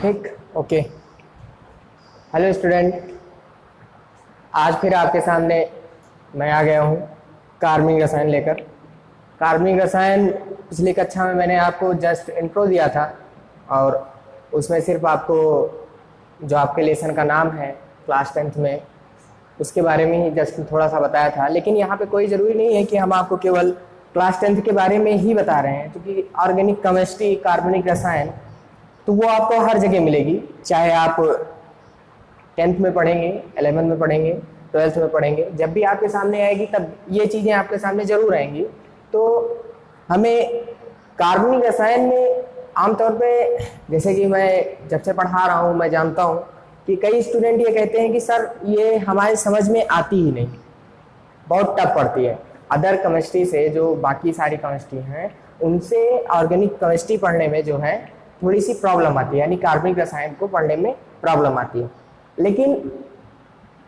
ठीक, okay. Hello student, आज फिर आपके सामने मैं आ गया हूँ कार्बनिक रसायन लेकर। कार्बनिक रसायन पिछली कक्षा में मैंने आपको जस्ट इंट्रो दिया था और उसमें सिर्फ आपको जो आपके लेसन का नाम है क्लास 10th में उसके बारे में ही जस्ट थोड़ा सा बताया था। लेकिन यहाँ पे कोई ज़रूरी नहीं है कि हम आपको केवल क्लास 10th के बारे में ही बता रहे हैं, क्योंकि ऑर्गेनिक केमिस्ट्री कार्बनिक रसायन तो वो आपको हर जगह मिलेगी, चाहे आप 10th में पढ़ेंगे, 11th में पढ़ेंगे, 12th में पढ़ेंगे, जब भी आपके सामने आएगी तब ये चीज़ें आपके सामने ज़रूर आएंगी। तो हमें कार्बनिक रसायन में आमतौर पे, जैसे कि मैं जब से पढ़ा रहा हूँ मैं जानता हूँ कि कई स्टूडेंट ये कहते हैं कि सर ये हमारे समझ में आती ही नहीं, बहुत टफ पड़ती है। अदर केमिस्ट्री से, जो बाकी सारी केमिस्ट्री हैं उनसे ऑर्गेनिक केमिस्ट्री पढ़ने में जो है थोड़ी सी प्रॉब्लम आती है, यानी कार्बनिक रसायन को पढ़ने में प्रॉब्लम आती है। लेकिन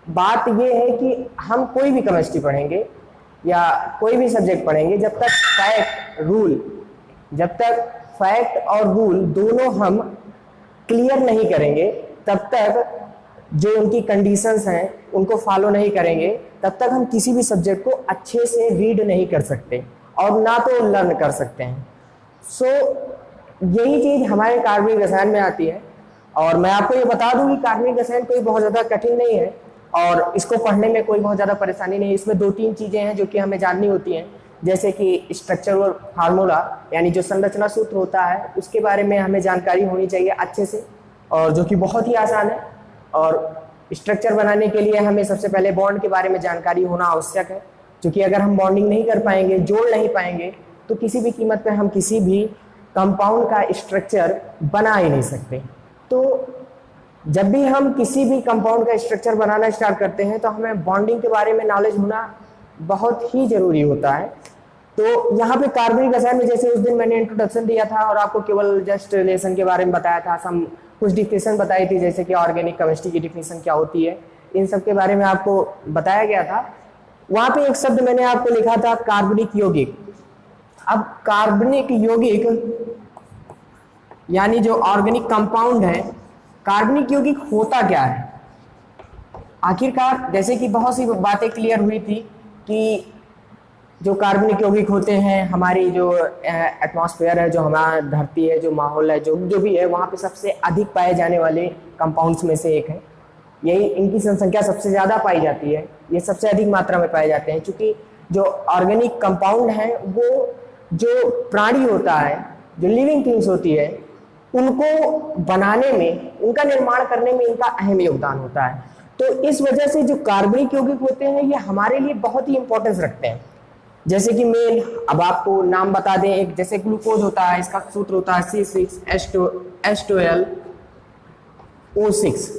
बात ये है कि हम कोई भी केमिस्ट्री पढ़ेंगे या कोई भी सब्जेक्ट पढ़ेंगे, जब तक फैक्ट और रूल दोनों हम क्लियर नहीं करेंगे, तब तक जो उनकी कंडीशंस हैं उनको फॉलो नहीं करेंगे, तब तक हम किसी भी सब्जेक्ट को अच्छे से रीड नहीं कर सकते और ना तो लर्न कर सकते हैं। सो यही चीज़ हमारे कार्बनिक रसायन में आती है। और मैं आपको ये बता दूं कि कार्बनिक रसायन कोई बहुत ज़्यादा कठिन नहीं है और इसको पढ़ने में कोई बहुत ज़्यादा परेशानी नहीं है। इसमें 2-3 चीज़ें हैं जो कि हमें जाननी होती हैं, जैसे कि स्ट्रक्चर और फार्मूला, यानी जो संरचना सूत्र होता है उसके बारे में हमें जानकारी होनी चाहिए अच्छे से, और जो कि बहुत ही आसान है। और स्ट्रक्चर बनाने के लिए हमें सबसे पहले बॉन्ड के बारे में जानकारी होना आवश्यक है, क्योंकि अगर हम बॉन्डिंग नहीं कर पाएंगे, जोड़ नहीं पाएंगे, तो किसी भी कीमत पर हम किसी भी कंपाउंड का स्ट्रक्चर बना ही नहीं सकते। तो जब भी हम किसी भी कंपाउंड का स्ट्रक्चर बनाना स्टार्ट करते हैं तो हमें बॉन्डिंग के बारे में नॉलेज होना बहुत ही ज़रूरी होता है। तो यहाँ पे कार्बनिक रसायन में, जैसे उस दिन मैंने इंट्रोडक्शन दिया था और आपको केवल जस्ट रिलेशन के बारे में बताया था, कुछ डिफिनेशन बताई थी, जैसे कि ऑर्गेनिक केमिस्ट्री की डिफिनेशन क्या होती है, इन सब के बारे में आपको बताया गया था। वहाँ पे एक शब्द मैंने आपको लिखा था कार्बनिक यौगिक। अब कार्बनिक यौगिक यानी जो ऑर्गेनिक कंपाउंड है, कार्बनिक यौगिक होता क्या है आखिरकार। जैसे कि बहुत सी बातें क्लियर हुई थी कि जो कार्बनिक यौगिक होते हैं, हमारी जो एटमॉस्फेयर है, जो हमारा धरती है, जो माहौल है, जो भी है, वहाँ पे सबसे अधिक पाए जाने वाले कंपाउंड्स में से एक है। यही इनकी जनसंख्या सबसे ज़्यादा पाई जाती है, ये सबसे अधिक मात्रा में पाए जाते हैं, क्योंकि जो ऑर्गेनिक कंपाउंड है वो जो प्राणी होता है, जो लिविंग थिंग्स होती है, उनको बनाने में, उनका निर्माण करने में इनका अहम योगदान होता है। तो इस वजह से जो कार्बनिक यौगिक होते हैं ये हमारे लिए बहुत ही इंपॉर्टेंस रखते हैं। जैसे कि मेन, अब आपको नाम बता दें, एक जैसे ग्लूकोज होता है, इसका सूत्र होता है C6H12O6।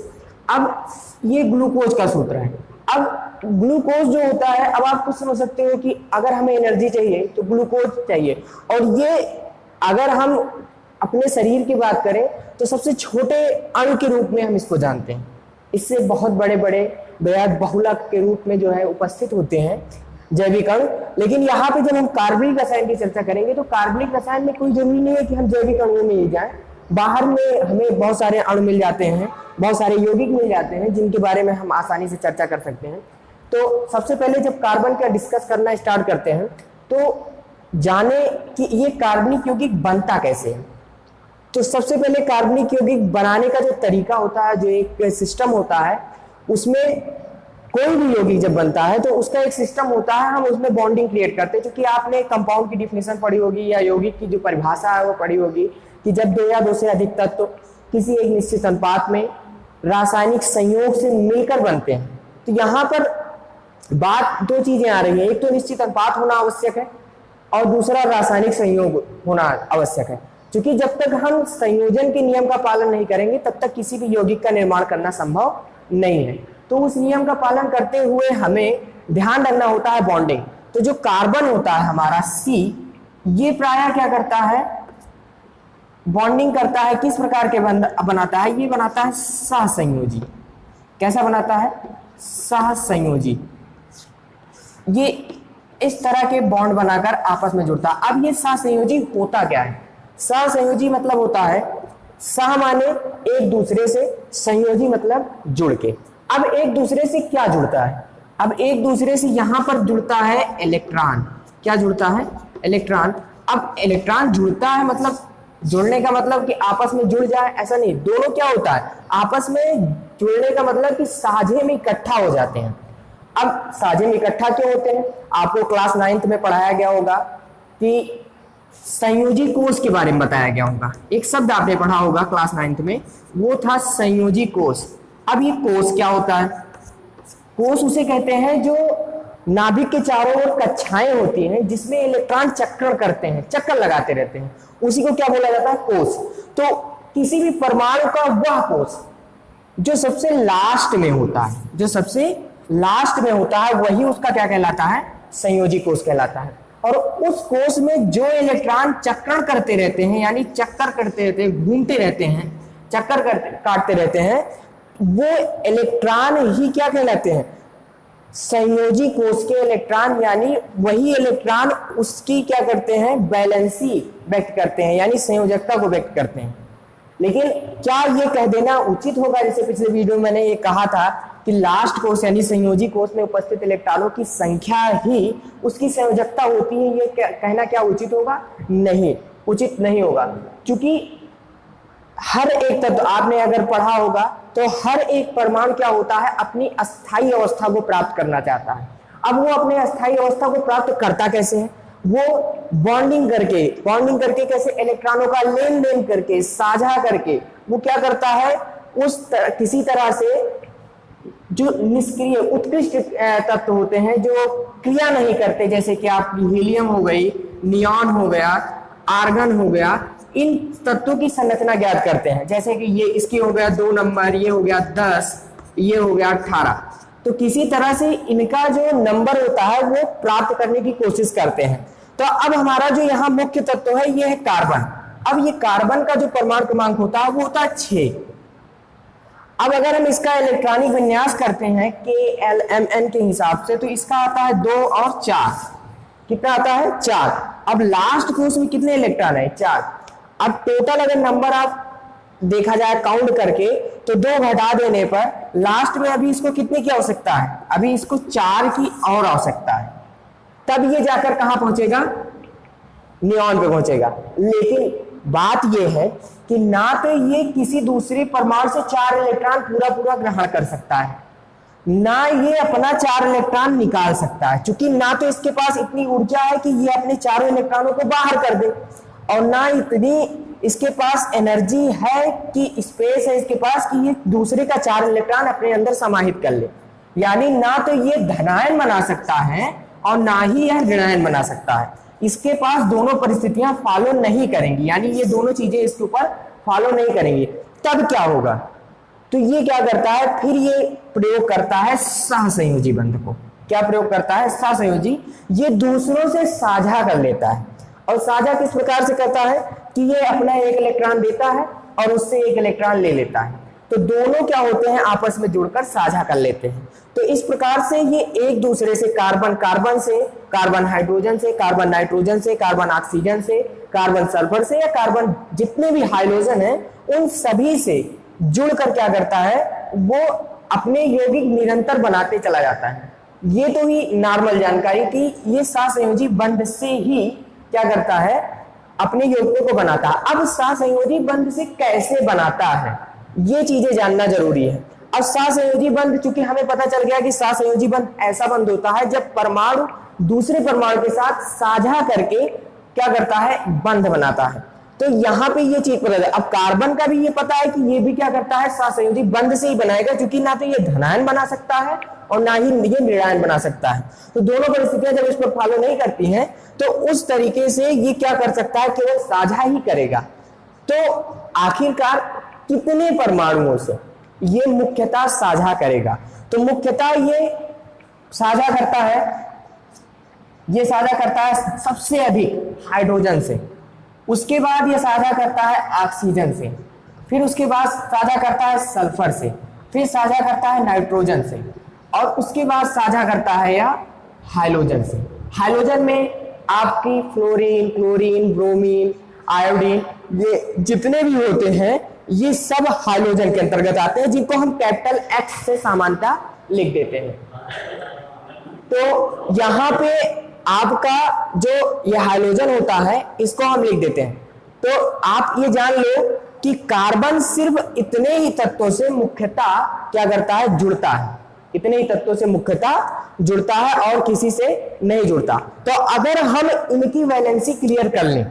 अब ये ग्लूकोज का सूत्र है। अब ग्लूकोज जो होता है, अब आप कुछ समझ सकते हो कि अगर हमें एनर्जी चाहिए तो ग्लूकोज चाहिए, और ये अगर हम अपने शरीर की बात करें तो सबसे छोटे अणु के रूप में हम इसको जानते हैं। इससे बहुत बड़े बड़े बेहद बहुलक के रूप में जो है उपस्थित होते हैं जैविक अणु। लेकिन यहाँ पे जब हम कार्बनिक रसायन की चर्चा करेंगे तो कार्बनिक रसायन में कोई जरूरी नहीं है कि हम जैविक अणुओं में ही जाएं। बाहर में हमें बहुत सारे अणु मिल जाते हैं, बहुत सारे यौगिक मिल जाते हैं, जिनके बारे में हम आसानी से चर्चा कर सकते हैं। तो सबसे पहले जब कार्बन का डिस्कस करना स्टार्ट करते हैं तो जाने कि ये कार्बनिक यौगिक बनता कैसे है। तो सबसे पहले कार्बनिक यौगिक बनाने का जो तरीका होता है, जो एक सिस्टम होता है, उसमें कोई भी यौगिक जब बनता है तो उसका एक सिस्टम होता है, हम उसमें बॉन्डिंग क्रिएट करते हैं। क्योंकि आपने कंपाउंड की डिफिनेशन पढ़ी होगी या यौगिक की जो परिभाषा है वो पढ़ी होगी कि जब 2 या 2 से अधिक तत्व किसी एक निश्चित अनुपात में रासायनिक संयोग से मिलकर बनते हैं। तो यहाँ पर बात 2 चीजें आ रही है, एक तो निश्चित अनुपात होना आवश्यक है और दूसरा रासायनिक संयोग होना आवश्यक है। क्योंकि जब तक हम संयोजन के नियम का पालन नहीं करेंगे तब तक किसी भी यौगिक का निर्माण करना संभव नहीं है। तो उस नियम का पालन करते हुए हमें ध्यान रखना होता है बॉन्डिंग। तो जो कार्बन होता है हमारा C, ये प्रायः क्या करता है, बॉन्डिंग करता है। किस प्रकार के बनाता है, ये बनाता है सहसंयोजी। कैसा बनाता है, सहसंयोजी। ये इस तरह के बॉन्ड बनाकर आपस में जुड़ता है। अब ये सहसंयोजी होता क्या है, सहसंयोजी मतलब होता है सह माने एक दूसरे से, संयोजी मतलब जुड़ के। अब एक दूसरे से क्या जुड़ता है? अब एक दूसरे से यहां पर जुड़ता है इलेक्ट्रॉन। क्या जुड़ता है? इलेक्ट्रॉन। अब इलेक्ट्रॉन जुड़ता है मतलब जुड़ने का मतलब कि आपस में जुड़ जाए, ऐसा नहीं। दोनों क्या होता है? आपस में जुड़ने का मतलब कि साझे में इकट्ठा हो जाते हैं। अब साझे में इकट्ठा क्यों होते हैं? आपको क्लास 9th में पढ़ाया गया होगा कि संयोजी कोष के बारे में बताया गया होगा। एक शब्द आपने पढ़ा होगा क्लास 9th में, वो था संयोजी कोष। अब ये कोष क्या होता है? कोष उसे कहते हैं जो नाभिक के चारों ओर कक्षाएं होती हैं जिसमें इलेक्ट्रॉन चक्कर करते हैं, चक्कर लगाते रहते हैं, उसी को क्या बोला जाता है? कोष। तो किसी भी परमाणु का वह कोष जो सबसे लास्ट में होता है, जो सबसे लास्ट में होता है, वही उसका क्या कहलाता है? संयोजी कोष कहलाता है। और उस कोष में जो इलेक्ट्रॉन चक्कर करते रहते हैं, यानी चक्कर करते रहते हैं, घूमते रहते हैं, चक्कर काटते रहते हैं, वो इलेक्ट्रॉन ही क्या कहलाते हैं? संयोजी कोष के इलेक्ट्रॉन। यानी वही इलेक्ट्रॉन उसकी क्या करते हैं? बैलेंसी व्यक्त करते हैं, यानी संयोजकता को व्यक्त करते हैं। लेकिन क्या ये कह देना उचित होगा, जैसे पिछले वीडियो में मैंने ये कहा था कि लास्ट कोष यानी संयोजी कोष में उपस्थित इलेक्ट्रॉनों की संख्या ही उसकी संयोजकता होती है, ये कहना क्या उचित होगा? नहीं, उचित नहीं होगा। क्योंकि हर एक तत्व आपने अगर पढ़ा होगा तो हर एक परमाणु क्या होता है? अपनी अस्थायी अवस्था को प्राप्त करना चाहता है। अब वो अपने अस्थायी अवस्था को प्राप्त करता कैसे है? वो बॉन्डिंग करके कैसे? इलेक्ट्रॉनों का लेन देन करके, साझा करके वो क्या करता है? किसी तरह से जो निष्क्रिय उत्कृष्ट तत्व होते हैं जो क्रिया नहीं करते, जैसे कि आपकी हीलियम हो गई, नियॉन हो गया, आर्गन हो गया, इन तत्वों की संरचना ज्ञात करते हैं। जैसे कि ये इसकी हो गया 2 नंबर, ये हो गया 10, ये हो गया 18। तो किसी तरह से इनका जो नंबर होता है वो प्राप्त करने की कोशिश करते हैं। तो अब हमारा जो यहाँ मुख्य तत्व है ये है कार्बन। अब ये कार्बन का जो परमाणु क्रमांक होता है वो होता है 6। अब अगर हम इसका इलेक्ट्रॉनिक विन्यास करते हैं KLMN के हिसाब से, तो इसका आता है 2 और 4। कितना आता है? 4। अब लास्ट कोष में कितने इलेक्ट्रॉन है? 4। अब टोटल अगर नंबर आप देखा जाए काउंट करके तो 2 घटा देने पर लास्ट में अभी इसको कितने की आवश्यकता है? अभी इसको 4 की और आवश्यकता है। तब ये जाकर कहां पहुंचेगा? नियॉन पे पहुंचेगा। लेकिन बात यह है कि ना तो ये किसी दूसरे परमाणु से 4 इलेक्ट्रॉन पूरा ग्रहण कर सकता है, ना ये अपना 4 इलेक्ट्रॉन निकाल सकता है, क्योंकि ना तो इसके पास इतनी ऊर्जा है कि ये अपने 4 इलेक्ट्रॉनों को बाहर कर दे, और ना इतनी इसके पास एनर्जी है कि स्पेस है इसके पास कि ये दूसरे का 4 इलेक्ट्रॉन अपने अंदर समाहित कर ले। यानी ना तो ये धनायन बना सकता है और ना ही यह ऋणायन बना सकता है। इसके पास दोनों परिस्थितियां फॉलो नहीं करेंगी, यानी ये दोनों चीजें इसके ऊपर फॉलो नहीं करेंगी। तब क्या होगा? तो ये क्या करता है? फिर ये प्रयोग करता है सहसंयोजी बंध को। क्या प्रयोग करता है? सहसंयोजी। ये दूसरों से साझा कर लेता है। और साझा किस प्रकार से करता है कि ये अपना 1 इलेक्ट्रॉन देता है और उससे 1 इलेक्ट्रॉन ले लेता है। तो दोनों क्या होते हैं? आपस में जुड़कर साझा कर लेते हैं। तो इस प्रकार से ये एक दूसरे से कार्बन से, कार्बन हाइड्रोजन से, कार्बन नाइट्रोजन से, कार्बन ऑक्सीजन से, कार्बन सल्फर से, या कार्बन जितने भी हाइड्रोजन है उन सभी से जुड़कर क्या करता है? वो अपने यौगिक निरंतर बनाते चला जाता है। ये तो ही नॉर्मल जानकारी कि ये सहसंयोजी बंध से ही क्या करता है? अपने यौगिकों को बनाता है। अब सहसंयोजी बंध से कैसे बनाता है ये चीजें जानना जरूरी है। अब सहसंयोजी बंध, चूंकि हमें पता चल गया कि सहसंयोजी बंध ऐसा बंध होता है जब परमाणु दूसरे परमाणु के साथ साझा करके क्या करता है? बंध बनाता है। तो यहाँ पे ये चीज पता है। अब कार्बन का भी ये पता है कि ये भी क्या करता है? सहसंयोजी बंध से ही बनाएगा, क्योंकि ना तो ये धनायन बना सकता है और ना ही ये ऋणायन बना सकता है। तो दोनों परिस्थितियां जब इस पर फॉलो नहीं करती हैं तो उस तरीके से ये क्या कर सकता है? केवल साझा ही करेगा। तो आखिरकार कितने परमाणुओं से ये मुख्यतः साझा करेगा? तो मुख्यतः ये साझा करता है सबसे अधिक हाइड्रोजन से, उसके बाद ये साझा करता है ऑक्सीजन से, फिर उसके बाद साझा करता है सल्फर से, फिर साझा करता है नाइट्रोजन से, और उसके बाद साझा करता है या हाइड्रोजन से। हाइड्रोजन में आपकी फ्लोरीन, क्लोरीन, ब्रोमीन, आयोडीन ये जितने भी होते हैं ये सब हाइड्रोजन के अंतर्गत आते हैं, जिनको हम कैपिटल एक्स से समानता लिख देते हैं। तो यहां पे आपका जो ये हाइड्रोजन होता है इसको हम लिख देते हैं। तो आप ये जान लो कि कार्बन सिर्फ इतने ही तत्वों से मुख्यतः क्या करता है, जुड़ता है। इतने ही तत्वों से मुख्यतः जुड़ता है और किसी से नहीं जुड़ता। तो अगर हम इनकी वैलेंसी क्लियर कर लें,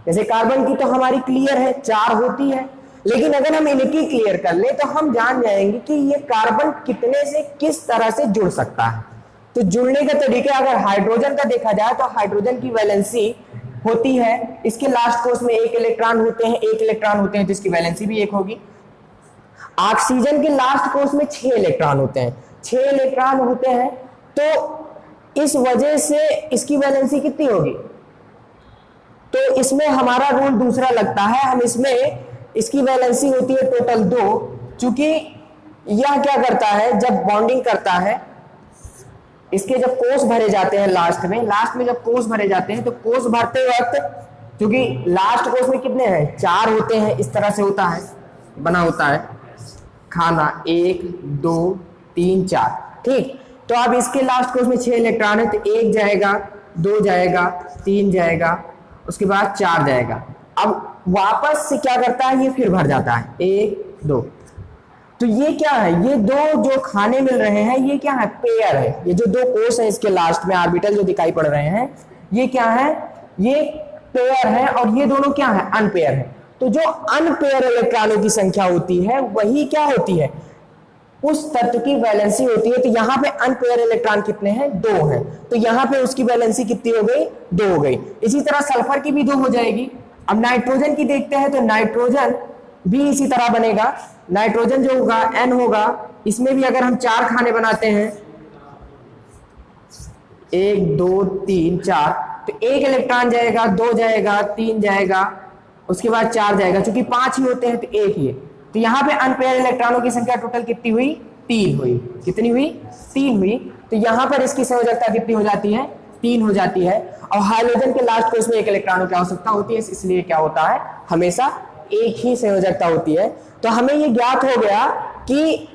जैसे कार्बन की तो हमारी क्लियर है, 4 होती है, लेकिन अगर हम इनकी क्लियर कर ले तो हम जान जाएंगे कि ये कार्बन कितने से किस तरह से जुड़ सकता है। तो जुड़ने का तरीका अगर हाइड्रोजन का देखा जाए तो हाइड्रोजन की वैलेंसी होती है, इसके लास्ट कोर्स में 1 इलेक्ट्रॉन होते हैं, 1 इलेक्ट्रॉन होते हैं तो इसकी वैलेंसी भी 1 होगी। ऑक्सीजन के लास्ट कोर्स में 6 इलेक्ट्रॉन होते हैं, 6 इलेक्ट्रॉन होते हैं, तो इस वजह से इसकी वैलेंसी कितनी होगी। तो इसमें हमारा रूल दूसरा लगता है, हम इसमें इसकी वैलेंसी होती है टोटल 2, क्योंकि यह क्या करता है जब बॉन्डिंग करता है, इसके जब कोष भरे जाते हैं लास्ट में जब कोष भरे जाते हैं तो कोष भरते वक्त, क्योंकि लास्ट कोष में कितने हैं, 4 होते हैं, इस तरह से होता है, बना होता है खाना 1 2 3 4, ठीक। तो अब इसके लास्ट कोष में 6 इलेक्ट्रॉन है, तो 1 जाएगा, 2 जाएगा, 3 जाएगा, उसके बाद 4 जाएगा। अब वापस से क्या करता है, ये फिर भर जाता है 1 2। तो ये क्या है, ये 2 जो खाने मिल रहे हैं ये क्या है, पेयर है। ये जो 2 कोष है इसके लास्ट में ऑर्बिटल जो दिखाई पड़ रहे हैं ये क्या है, ये पेयर है, और ये दोनों क्या है, अनपेयर है। तो जो अनपेयर इलेक्ट्रॉनों की संख्या होती है वही क्या होती है, उस तत्व की वैलेंसी होती है। तो यहाँ पे अनपेयर इलेक्ट्रॉन कितने हैं, 2 हैं, तो यहाँ पे उसकी वैलेंसी कितनी हो गई, 2 हो गई। इसी तरह सल्फर की भी 2 हो जाएगी। अब नाइट्रोजन की देखते हैं, तो नाइट्रोजन भी इसी तरह बनेगा। नाइट्रोजन जो होगा N होगा, इसमें भी अगर हम 4 खाने बनाते हैं 1 2 3 4, तो 1 इलेक्ट्रॉन जाएगा, 2 जाएगा, 3 जाएगा, उसके बाद 4 जाएगा। चूंकि 5 ही होते हैं तो 1 ही है। तो यहाँ पे अनपेयर इलेक्ट्रॉनों की संख्या टोटल कितनी हुई, 3 हुई। कितनी हुई, 3 हुई। तो यहाँ पर इसकी संयोजकता कितनी हो जाती है, 3 हो जाती है। और हाइड्रोजन के लास्ट कोष में 1 इलेक्ट्रॉनों की आवश्यकता होती है, इसलिए क्या होता है, हमेशा 1 ही संयोजकता होती है। तो हमें ये ज्ञात हो गया कि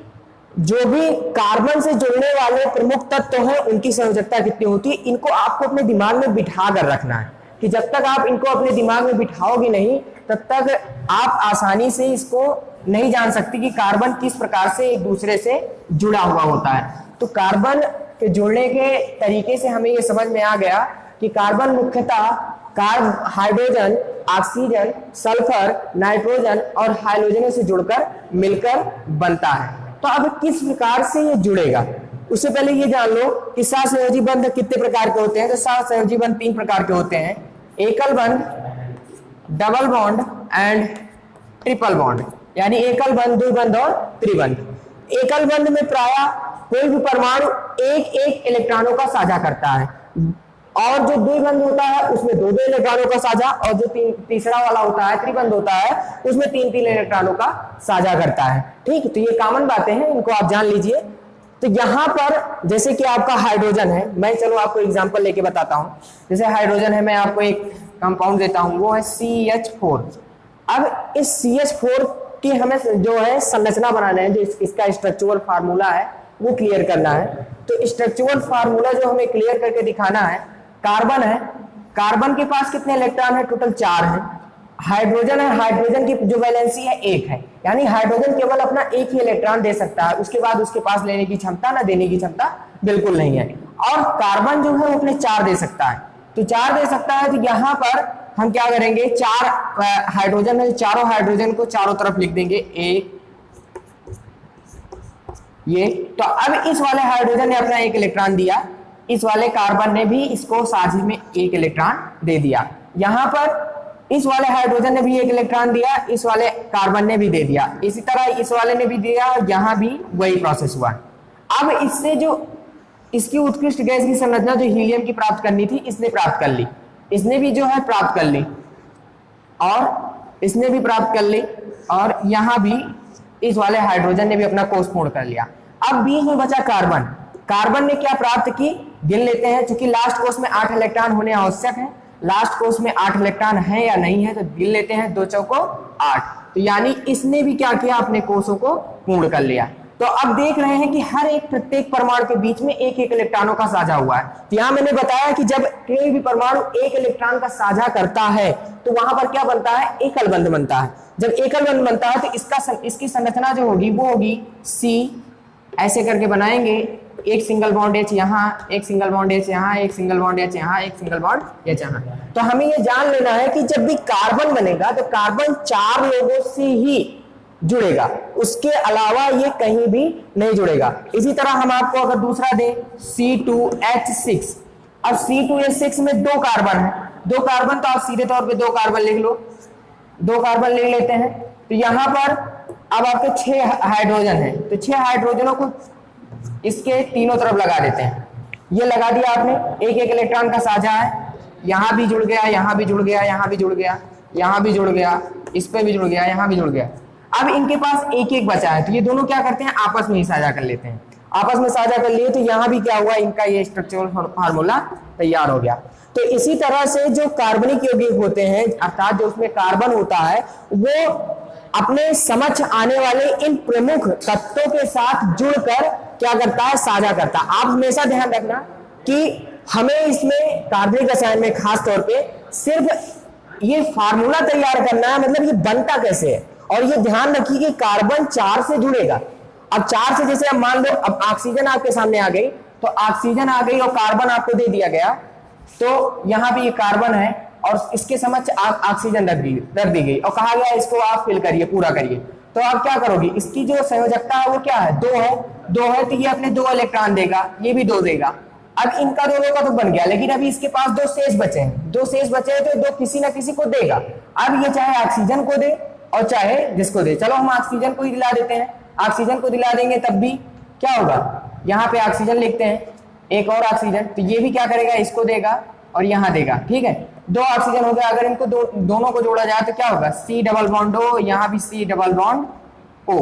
जो भी कार्बन से जुड़ने वाले प्रमुख तत्व हैं उनकी संयोजकता कितनी होती है। इनको आपको अपने दिमाग में बिठा कर रखना है कि जब तक आप इनको अपने दिमाग में बिठाओगे नहीं तब तक आप आसानी से इसको नहीं जान सकते कि कार्बन किस प्रकार से एक दूसरे से जुड़ा हुआ होता है। तो कार्बन के जुड़ने के तरीके से हमें यह समझ में आ गया कि कार्बन मुख्यतः हाइड्रोजन, ऑक्सीजन, सल्फर, नाइट्रोजन और हाइड्रोजन से जुड़कर मिलकर बनता है। तो अब किस प्रकार से ये जुड़ेगा, उससे पहले ये जान लो कि सहसंयोजी बंध कितने प्रकार के होते हैं। तो सहसंयोजी बंध 3 प्रकार के होते हैं, एकल बंध, double bond and triple bond, यानी एकल बंध, द्विबंध और त्रिबंध। एकल बंध में प्रायः कोई भी परमाणु 1 इलेक्ट्रॉनों का साझा करता है, और जो द्विबंध होता है उसमें 2 इलेक्ट्रॉनों का साझा, और जो तीसरा वाला होता है त्रिबंध होता है उसमें 3 इलेक्ट्रॉनों का साझा करता है। ठीक, तो ये कॉमन बातें हैं, इनको आप जान लीजिए। तो यहां पर जैसे कि आपका हाइड्रोजन है, मैं चलो आपको एग्जांपल लेके बताता हूं। जैसे हाइड्रोजन है, मैं आपको एक कंपाउंड देता हूं, वो है CH4। अब इस CH4 की हमें जो है संरचना बनाना है, जो इसका स्ट्रक्चरल फार्मूला है वो क्लियर करना है। तो स्ट्रक्चरल फार्मूला जो हमें क्लियर करके दिखाना है, कार्बन है, कार्बन के पास कितने इलेक्ट्रॉन है, टोटल 4 है। हाइड्रोजन है, हाइड्रोजन की जो वैलेंसी है 1 है, यानी हाइड्रोजन केवल अपना 1 ही इलेक्ट्रॉन दे सकता है, उसके बाद उसके पास लेने की क्षमता ना देने की क्षमता बिल्कुल नहीं है। और कार्बन जो है वो अपने 4 दे सकता है, तो 4 दे सकता है। तो यहाँ पर हम क्या करेंगे, 4 हाइड्रोजन है, चारों हाइड्रोजन को चारों तरफ लिख देंगे 1 ये। तो अब इस वाले हाइड्रोजन ने अपना 1 इलेक्ट्रॉन दिया, इस वाले कार्बन ने भी इसको साझी में 1 इलेक्ट्रॉन दे दिया। यहां पर इस वाले हाइड्रोजन ने भी 1 इलेक्ट्रॉन दिया, इस वाले कार्बन ने भी दे दिया, इसी तरह इस वाले ने भी दिया, यहां भी वही प्रोसेस हुआ। अब इससे जो इसकी उत्कृष्ट गैस की संरचना जो हीलियम की प्राप्त करनी थी, इसने प्राप्त कर ली, इसने भी जो है प्राप्त कर ली, और इसने भी प्राप्त कर ली, और यहां भी इस वाले हाइड्रोजन ने भी अपना कोष पूर्ण कर लिया। अब बीच में बचा कार्बन। कार्बन ने क्या प्राप्त की, गिन लेते हैं, क्योंकि लास्ट कोष में 8 इलेक्ट्रॉन होने आवश्यक है। लास्ट कोष में 8 इलेक्ट्रॉन है या नहीं है, तो गिन लेते हैं, 2 चौको 8। तो यानी इसने भी क्या किया, अपने कोषों को पूर्ण कर लिया। तो अब देख रहे हैं कि हर एक प्रत्येक परमाणु के बीच में एक एक इलेक्ट्रॉनों का साझा हुआ है। तो यहां मैंने बताया कि जब कोई भी परमाणु एक इलेक्ट्रॉन का साझा करता है तो वहां पर क्या बनता है, एकल बंध बनता है। जब एकल बंध बनता है तो इसकी संरचना जो होगी वो होगी C, ऐसे करके बनाएंगे, एक सिंगल बॉन्ड H यहाँ, एक सिंगल बॉन्ड H यहाँ, एक सिंगल बॉन्ड H यहाँ, एक सिंगल बॉन्ड H यहाँ। तो हमें ये जान लेना है कि जब भी कार्बन बनेगा तो कार्बन 4 लोगों से ही जुड़ेगा, उसके अलावा ये कहीं भी नहीं जुड़ेगा। इसी तरह हम आपको अगर दूसरा दें C2H6, अब C2H6 में 2 कार्बन है, 2 कार्बन, तो आप सीधे तौर पे 2 कार्बन लिख लो, 2 कार्बन ले लेते हैं। तो यहां पर अब आपके 6 हाइड्रोजन है, तो 6 हाइड्रोजनों को इसके तीनों तरफ लगा देते हैं। ये लगा दिया आपने, एक एक इलेक्ट्रॉन का साझा है, यहां भी जुड़ गया, यहां भी जुड़ गया, यहां भी जुड़ गया, यहां भी जुड़ गया, इस पे भी जुड़ गया, यहां भी जुड़ गया। अब इनके पास एक एक बचा है, तो ये दोनों क्या करते हैं, आपस में ही साझा कर लेते हैं। आपस में साझा कर लिए तो यहां भी क्या हुआ, इनका ये स्ट्रक्चरल फार्मूला तैयार हो गया। तो इसी तरह से जो कार्बनिक यौगिक होते हैं, अर्थात जो उसमें कार्बन होता है, वो अपने समक्ष आने वाले इन प्रमुख तत्वों के साथ जुड़कर क्या करता है, साझा करता है। आप हमेशा ध्यान रखना कि हमें इसमें कार्बनिक रसायन में खास तौर पे सिर्फ ये फार्मूला तैयार करना है, मतलब ये बनता कैसे है। और ये ध्यान रखिए कि कार्बन 4 से जुड़ेगा। अब 4 से, जैसे अब मान लो अब ऑक्सीजन आपके सामने आ गई, तो ऑक्सीजन आ गई और कार्बन आपको दे दिया गया, तो यहां भी ये कार्बन है और इसके समक्ष ऑक्सीजन रख दी गई और कहा गया इसको आप फिल करिए, पूरा करिए। तो आप क्या करोगे, इसकी जो संयोजकता है वो क्या है, 2 है, 2 है, तो ये अपने 2 इलेक्ट्रॉन देगा, ये भी 2 देगा। अब इनका दोनों का तो बन गया, लेकिन अभी इसके पास 2 शेष बचे हैं, 2 शेष बचे हैं, तो 2 किसी ना किसी को देगा। अब ये चाहे ऑक्सीजन को दे और चाहे जिसको दे, चलो हम ऑक्सीजन को ही दिला देते हैं। ऑक्सीजन को दिला देंगे तब भी क्या होगा, यहाँ पे ऑक्सीजन लिखते हैं, एक और ऑक्सीजन, तो ये भी क्या करेगा, इसको देगा और यहाँ देगा, ठीक है। 2 ऑक्सीजन हो गया। अगर इनको दोनों को जोड़ा जाए तो क्या होगा, C डबल बॉन्ड O, यहाँ भी C डबल बॉन्ड O,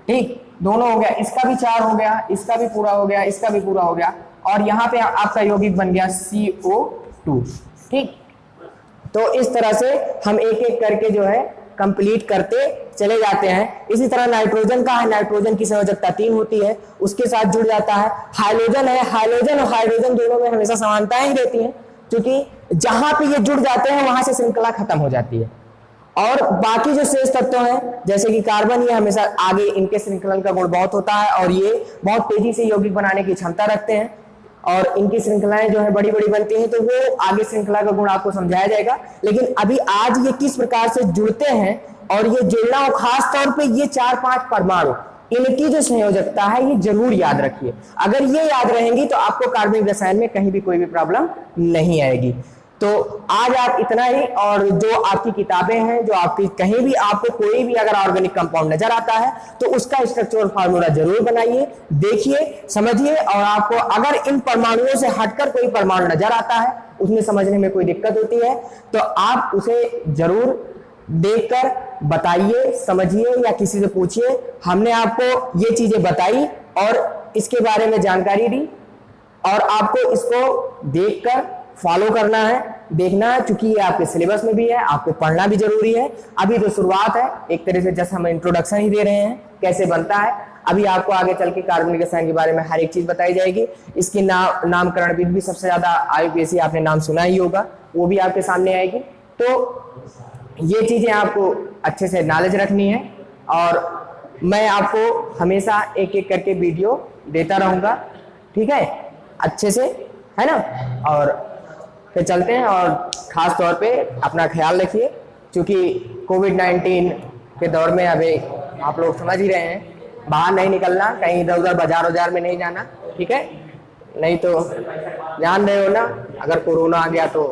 ठीक, दोनों हो गया। इसका भी 4 हो गया, इसका भी पूरा हो गया, इसका भी पूरा हो गया, और यहाँ पे आपका यौगिक बन गया CO2, ठीक। तो इस तरह से हम एक एक करके जो है कंप्लीट करते चले जाते हैं। इसी तरह नाइट्रोजन का है, नाइट्रोजन की संयोजकता 3 होती है, उसके साथ जुड़ जाता है। हाइड्रोजन है, हाइड्रोजन और हाइड्रोजन दोनों में हमेशा समानताएं ही रहती हैं, क्योंकि जहां पे ये जुड़ जाते हैं वहां से श्रृंखला खत्म हो जाती है। और बाकी जो शेष तत्व हैं जैसे कि कार्बन, ये हमेशा आगे इनके श्रृंखलन का गुण बहुत होता है और ये बहुत तेजी से यौगिक बनाने की क्षमता रखते हैं और इनकी श्रृंखलाएं जो है बड़ी बड़ी बनती हैं, तो वो आगे श्रृंखला का गुण आपको समझाया जाएगा। लेकिन अभी आज ये किस प्रकार से जुड़ते हैं और ये जुड़ना, और खास तौर पे ये 4-5 परमाणु, इनकी जो संयोजकता है ये जरूर याद रखिए। अगर ये याद रहेंगी तो आपको कार्बनिक रसायन में कहीं भी कोई भी प्रॉब्लम नहीं आएगी। तो आज आप इतना ही, और जो आपकी किताबें हैं, जो आपकी कहीं भी आपको कोई भी अगर ऑर्गेनिक कंपाउंड नजर आता है तो उसका स्ट्रक्चरल फार्मूला जरूर बनाइए, देखिए, समझिए। और आपको अगर इन परमाणुओं से हटकर कोई परमाणु नजर आता है, उसमें समझने में कोई दिक्कत होती है, तो आप उसे जरूर देखकर बताइए, समझिए या किसी से पूछिए। हमने आपको ये चीजें बताई और इसके बारे में जानकारी दी, और आपको इसको देखकर फॉलो करना है, देखना है, क्योंकि ये आपके सिलेबस में भी है, आपको पढ़ना भी जरूरी है। अभी तो शुरुआत है, एक तरह से जैसे हम इंट्रोडक्शन ही दे रहे हैं कैसे बनता है। अभी आपको आगे चल के कार्बनिक रसायन के बारे में हर एक चीज बताई जाएगी। इसकी नामकरण भी सबसे ज्यादा IUPAC आपने नाम सुना ही होगा, वो भी आपके सामने आएगी। तो ये चीजें आपको अच्छे से नॉलेज रखनी है, और मैं आपको हमेशा एक एक करके वीडियो देता रहूंगा, ठीक है, अच्छे से, है ना। और फिर चलते हैं, और खास तौर पे अपना ख्याल रखिए, क्योंकि कोविड-19 के दौर में अभी आप लोग समझ ही रहे हैं, बाहर नहीं निकलना, कहीं इधर उधर बाजार में नहीं जाना, ठीक है, नहीं तो जान रहे हो ना, अगर कोरोना आ गया तो